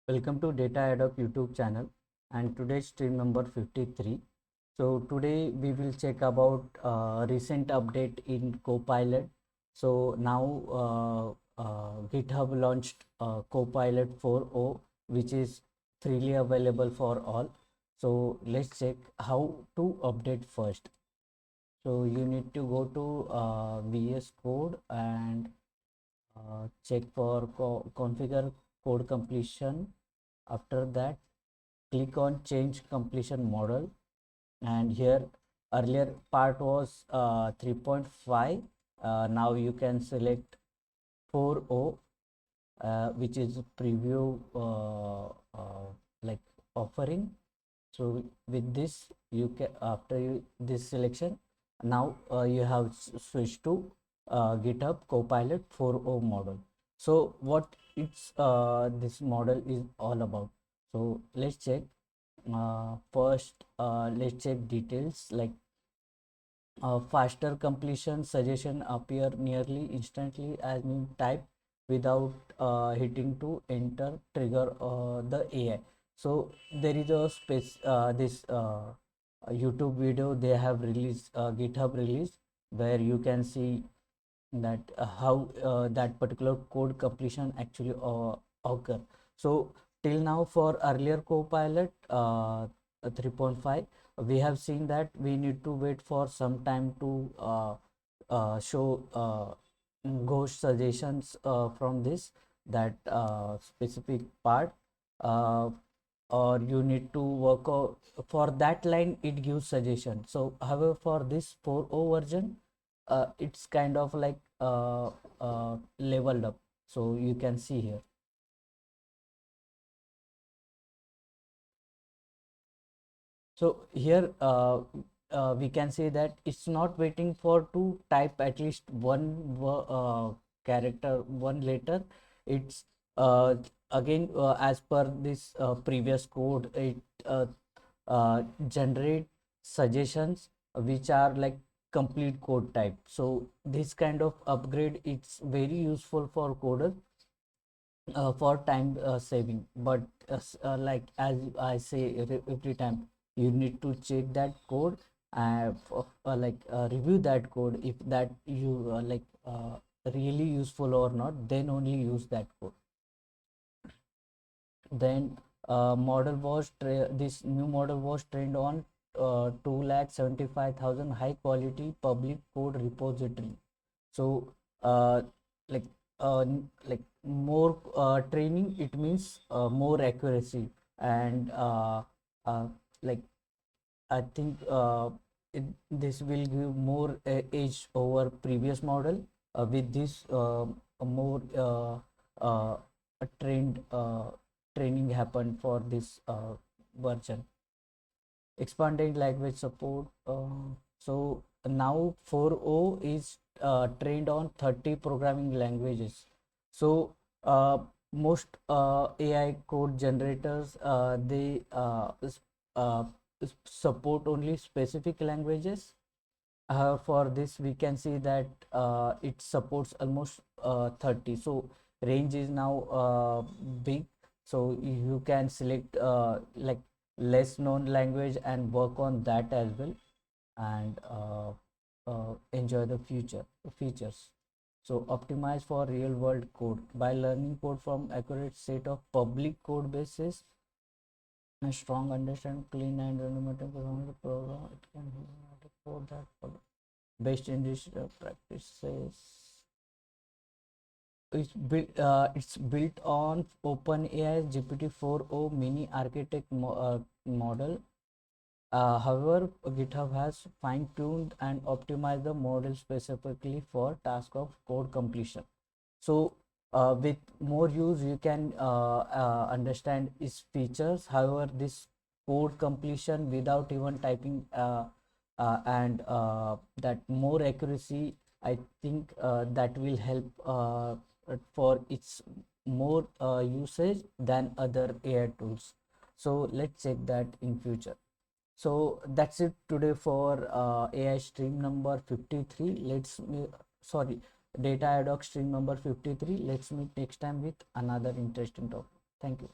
Welcome to Data Adoc YouTube channel and today's stream number 53. So today we will check about recent update in Copilot. So now GitHub launched Copilot 4.0 which is freely available for all. So let's check how to update first. So you need to go to VS Code and check for configure code completion. After that, click on change completion model, and here earlier part was 3.5. Now you can select 4.0, which is preview like offering. So with this you can, after this selection, now you have switched to GitHub Copilot 4.0 model. So what it's this model is all about. So let's check. First let's check details like faster completion suggestion appear nearly instantly as you type without hitting to enter trigger the AI. So there is a space this a YouTube video they have released, GitHub release, where you can see that how that particular code completion actually occur. So till now for earlier Copilot 3.5, we have seen that we need to wait for some time to show ghost suggestions from this that specific part, uh, or you need to work out for that line it gives suggestion. So however for this 4.0 version, it's kind of like leveled up, so you can see here. So here we can say that it's not waiting for to type at least character, one letter. It's again as per this previous code, it generate suggestions which are like complete code type. So this kind of upgrade it's very useful for coders for time saving, but like as I say every time, you need to check that code, review that code if that you really useful or not, then only use that code. Then this new model was trained on 2,75,000 high quality public code repository. So like like more training, it means more accuracy, and uh, like I think this will give more edge over previous model with this more uh, trained training happened for this version. Expanded language support. So now 4.0 is trained on 30 programming languages. So most AI code generators they uh, support only specific languages. For this we can see that it supports almost 30. So range is now big, so you can select like less known language and work on that as well, and enjoy the future features. So optimize for real world code by learning code from accurate set of public code bases. A strong understand clean and automated program, it can for that based in this practices. It's built on OpenAI GPT-4.0 mini architect model. However, GitHub has fine-tuned and optimized the model specifically for task of code completion. So with more use, you can understand its features. However, this code completion without even typing and that more accuracy, I think that will help for its more usage than other AI tools. So let's check that in future. So that's it today for AI stream number 53. Sorry, Data Ad Hoc stream number 53. Let's meet next time with another interesting topic. Thank you.